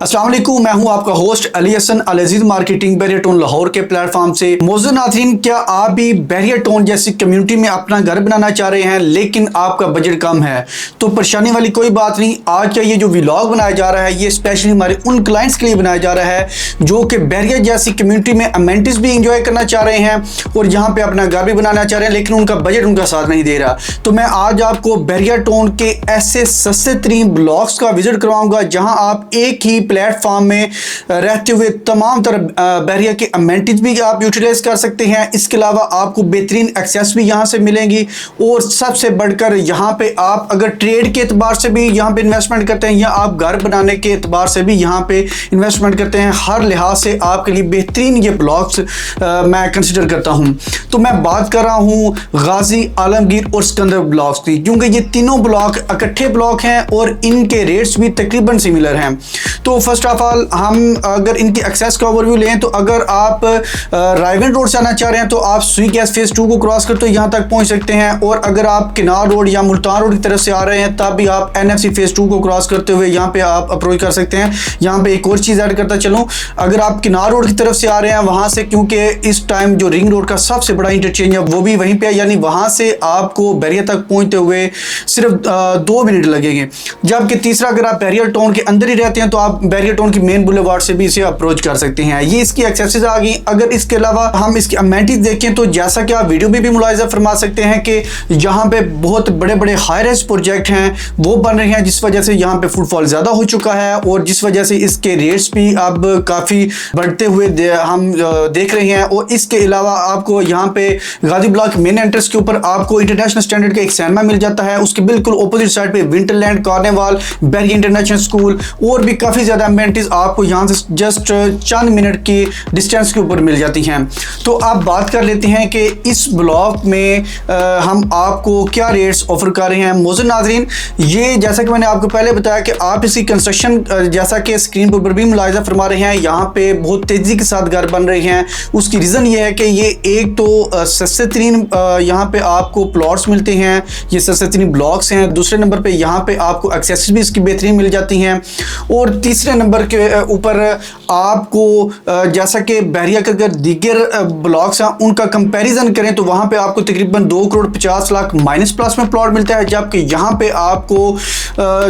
अस्सलाम वालेकुम, मैं हूं आपका होस्ट अली हसन अल अजीज मार्केटिंग बैरियर टाउन लाहौर के प्लेटफॉर्म से। मौजूद नाज़रीन, क्या आप भी बैरियर टाउन जैसी कम्युनिटी में अपना घर बनाना चाह रहे हैं लेकिन आपका बजट कम है? तो परेशानी वाली कोई बात नहीं। आज का ये जो व्लॉग बनाया जा रहा है ये स्पेशली हमारे उन क्लाइंट्स के लिए बनाया जा रहा है जो कि बैरियर जैसी कम्युनिटी में अमेनिटीज भी इंजॉय करना चाह रहे हैं और यहाँ पे अपना घर भी बनाना चाह रहे हैं लेकिन उनका बजट उनका साथ नहीं दे रहा। तो मैं आज आपको बैरियर टाउन के ऐसे सस्ते तरीन ब्लॉक्स का विजिट करवाऊंगा जहाँ आप एक ही प्लेटफॉर्म में रहते हुए तमाम तरह बैरियर के अमेनिटीज भी आप यूटिलाइज कर सकते हैं। इसके अलावा आपको बेहतरीन एक्सेस भी यहाँ से मिलेंगी और सबसे बढ़कर यहाँ पे आप अगर ट्रेड के एतबार से भी यहाँ पे इन्वेस्टमेंट करते हैं या आप घर बनाने के एतबार से भी यहाँ पे इन्वेस्टमेंट करते हैं, हर लिहाज से आपके लिए बेहतरीन ये ब्लॉक्स मैं कंसिडर करता हूँ। तो मैं बात कर रहा हूँ गाजी, आलमगीर और सिकंदर ब्लॉक्स की, क्योंकि ये तीनों ब्लॉक इकट्ठे ब्लॉक हैं और इनके रेट्स भी तकरीबन सिमिलर हैं। तो फर्स्ट ऑफ ऑल हम अगर इनकी एक्सेस का ओवरव्यू लें तो अगर आप रायगंज रोड से आना चाह रहे हैं तो आप सुई गैस फेज 2 को क्रॉस करते यहाँ तक पहुँच सकते हैं, और अगर आप किनार रोड या मुल्तान रोड की तरफ से आ रहे हैं तब भी आप NFC फेज 2 को क्रॉस करते हुए यहाँ पे आप अप्रोच कर सकते हैं। यहाँ पे एक और चीज़ ऐड करता चलूँ, अगर आप किनार रोड की तरफ से आ रहे हैं वहाँ से, क्योंकि इस टाइम जो रिंग रोड का सबसे बड़ा इंटरचेंज है वो भी वहीं पे है, यानी वहाँ से आपको बैरियर तक पहुँचते हुए सिर्फ 2 मिनट लगेंगे। जबकि तीसरा, अगर आप बैरियर टाउन के अंदर ही रहते हैं तो आप बैरियर टाउन की मेन बुलेवार्ड से भी इसे अप्रोच कर सकते हैं। ये इसकी एक्सेसेस आ गई। अगर इसके अलावा हम इसकी अमेनिटीज देखें तो जैसा कि आप वीडियो में भी मुलाहिजा फरमा सकते हैं कि यहाँ पे बहुत बड़े बड़े हाई राइज प्रोजेक्ट हैं वो बन रहे हैं, जिस वजह से यहाँ पे फुटफॉल ज़्यादा हो चुका है और जिस वजह से इसके रेट्स भी अब काफ़ी बढ़ते हुए हम देख रहे हैं। और इसके अलावा आपको यहाँ पे गाजी ब्लॉक मेन एंट्रेंस के ऊपर आपको इंटरनेशनल स्टैंडर्ड का एक सिनेमा मिल जाता है, उसके बिल्कुल ऑपोजिट साइड पे winterland, carnival, barrier international school और भी काफ़ी ज़्यादा अमेनिटीज आपको यहाँ से जस्ट चंद मिनट की डिस्टेंस के ऊपर मिल जाती हैं। तो आप बात कर लेते हैं कि इस ब्लॉक में हम आपको क्या रेट्स ऑफर कर रहे हैं। मौजूद नाज़रीन, ये जैसा कि मैंने आपको पहले बताया कि आप इसकी कंस्ट्रक्शन जैसा कि स्क्रीन पर भी मुलाहिजा फरमा रहे हैं, यहाँ पे बहुत तेज़ी के साथ घर बन रहे हैं। उसकी रीज़न ये है कि ये एक तो सस्ते तरीन यहाँ पे आपको प्लॉट्स मिलते हैं, ये सस्ते तरीन ब्लॉक्स हैं। दूसरे नंबर पे यहाँ पे आपको एक्सेस भी इसकी बेहतरीन मिल जाती हैं, और तीसरे नंबर के ऊपर आपको जैसा कि बैरियर के अगर दीगर ब्लॉक्स हैं उनका कंपैरिजन करें तो वहाँ पे आपको तकरीबन 2 करोड़ 50 लाख माइनस प्लस में प्लॉट मिलता है, जबकि यहाँ पे आपको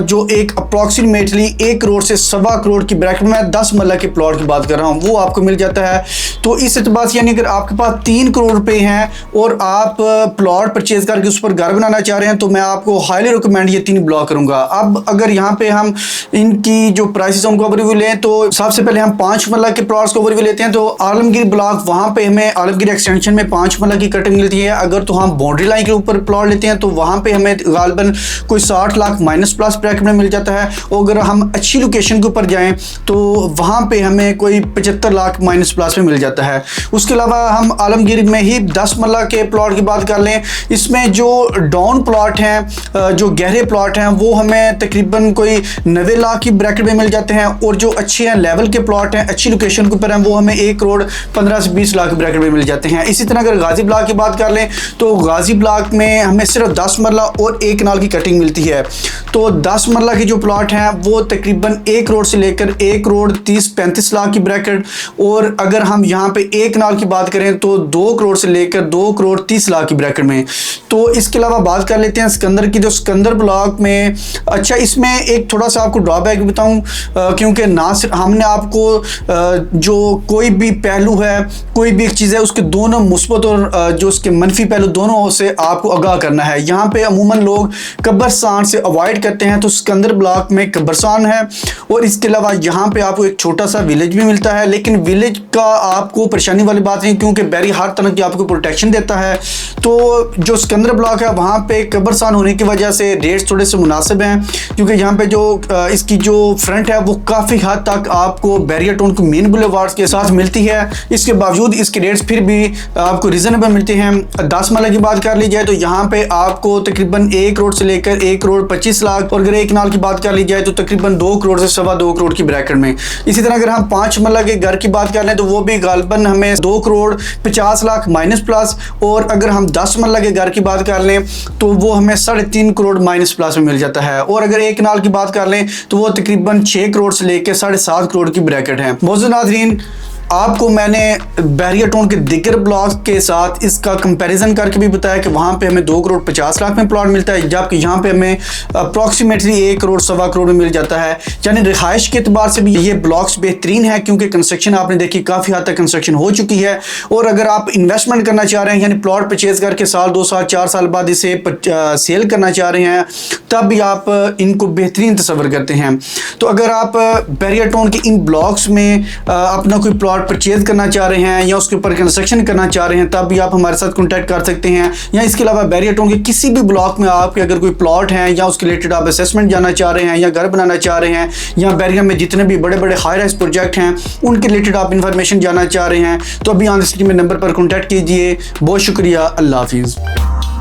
जो एक अप्रॉक्सीमेटली 1 करोड़ से 1.25 करोड़ की ब्रैकेट में 10 मरला के प्लॉट की बात कर रहा हूँ वो आपको मिल जाता है। तो इस एतबार से यानी अगर आपके पास 3 करोड़ रुपए हैं और आप प्लॉट परचेज करके उस पर घर बनाना चाह रहे हैं तो मैं आपको हाईली रिकमेंड ये 3 ब्लॉक करूँगा। अब अगर यहाँ पे हम इनकी जो प्राइसेस उनको ओवरव्यू लें तो सबसे पहले हम 5 मरला के प्लॉट्स को ओवरव्यू लेते हैं। तो आलमगीर ब्लॉक, वहाँ पे हमें आलमगीर एक्सटेंशन में 5 मरला की कटिंग मिलती है। अगर तो हम बाउंड्री लाइन के ऊपर प्लॉट लेते हैं तो वहाँ पे हमें गालबन कोई 60 लाख माइनस प्लस ब्रैकेट में मिल जाता है, और अगर हम अच्छी लोकेशन के ऊपर जाएं तो वहाँ पे हमें कोई 75 लाख माइनस प्लस में मिल जाता है। उसके अलावा हम आलमगीर में ही 10 मरला के प्लॉट की बात कर लें, इसमें जो डाउन प्लॉट हैं, जो गहरे प्लॉट हैं वो हमें तकरीबन कोई 90 लाख की ब्रैकेट में मिल जाते हैं, और जो अच्छे हैं लेवल के प्लॉट हैं अच्छी लोकेशन के ऊपर हैं वो हमें 1 करोड़ 15 से 20 लाख ब्रैकेट में मिल जाते हैं। इसी तरह अगर गाजी ब्लॉक की बात कर लें तो गाजी ब्लॉक में हमें सिर्फ 10 मरला और 1 कनाल की कटिंग मिलती है। तो 10 मरला के जो प्लॉट हैं वो तकरीबन 1 करोड़ से लेकर 1 करोड़ 30-35 लाख की ब्रैकेट, और अगर हम यहाँ पे 1 कनाल की बात करें तो 2 करोड़ से लेकर 2 करोड़ 30 लाख की ब्रैकेट में। तो इसके अलावा बात कर लेते हैं सिकंदर की। जो सिकंदर ब्लॉक में, अच्छा इसमें एक थोड़ा सा आपको ड्रॉबैक बताऊं, क्योंकि ना सिर्फ हमने आपको जो कोई भी पहलू है, कोई भी एक चीज़ है उसके दोनों मुस्बत और जो उसके मनफी पहलू दोनों से आपको आगाह करना है। यहाँ पे अमूमन लोग कब्रस्तान से अवॉइड करते हैं, तो सिकंदर ब्लॉक में कब्रस्तान है, और इसके अलावा यहाँ पे आपको एक छोटा सा विलेज भी मिलता है, लेकिन विलेज का आपको परेशानी वाली बात नहीं क्योंकि बैरियर हर तरह की आपको प्रोटेक्शन देता है। तो जो सिकंदर ब्लॉक है वहाँ पे कब्रस्तान होने की वजह से रेट्स थोड़े से मुनासिब हैं, क्योंकि यहाँ पे जो इसकी जो फ्रंट है वो काफ़ी हद तक आपको बैरियर टाउन को मेन बुलेवार्ड के साथ मिलती है। इसके बावजूद इसके रेट्स फिर भी आपको रीजनेबल मिलते हैं। 10 मरला की बात कर ली जाए तो यहाँ पे आपको तकरीबन 1 करोड़ से लेकर 1 करोड़ 25 लाख, और अगर 1 कनाल की बात कर ली जाए तो तकरीबन 2 करोड़ से 2.25 करोड़ की ब्रैकेट में। इसी तरह अगर हम 5 मरला के घर की बात कर लें तो वो भी गालबन हमें 2 करोड़ 50 लाख माइनस प्लस, और अगर हम 10 मरला के घर की बात कर लें तो वो हमें 3.5 करोड़ माइनस प्लस में मिल जाता है, और अगर 1 कनाल की बात कर लें तो वो तकरीबन 6 करोड़ करोड़ से लेकर 7.5 करोड़ की ब्रैकेट है। मौजूद नाज़रीन, आपको मैंने बहरिया टाउन के दिगर ब्लॉक्स के साथ इसका कंपैरिजन करके भी बताया कि वहाँ पे हमें 2 करोड़ 50 लाख में प्लॉट मिलता है, जबकि यहाँ पे हमें अप्रॉक्सीमेटली 1 करोड़ 1.25 करोड़ में मिल जाता है। यानी रिहाइश के अतबार से भी ये ब्लॉक्स बेहतरीन है, क्योंकि कंस्ट्रक्शन आपने देखी काफ़ी हद तक कंस्ट्रक्शन हो चुकी है। और अगर आप इन्वेस्टमेंट करना चाह रहे हैं, यानी प्लॉट परचेज करके साल 2 साल 4 साल बाद इसे सेल करना चाह रहे हैं, तब भी आप इनको बेहतरीन तस्वर करते हैं। तो अगर आप बहरिया टाउन के इन ब्लॉक्स में अपना कोई प्लॉट परचेज करना चाह रहे हैं या उसके ऊपर कंस्ट्रक्शन करना चाह रहे हैं, तब भी आप हमारे साथ कांटेक्ट कर सकते हैं। या इसके अलावा बहरिया टाउन के किसी भी ब्लॉक में आपके अगर कोई प्लॉट है या उसके रिलेटेड आप असेसमेंट जाना चाह रहे हैं या घर बनाना चाह रहे हैं, या बहरिया में जितने भी बड़े बड़े हाई राइज प्रोजेक्ट हैं उनके रिलेटेड आप इंफॉर्मेशन जानना चाह रहे हैं, तो अभी ऑन स्क्रीन में नंबर पर कॉन्टैक्ट कीजिए। बहुत शुक्रिया। अल्लाह हाफिज़।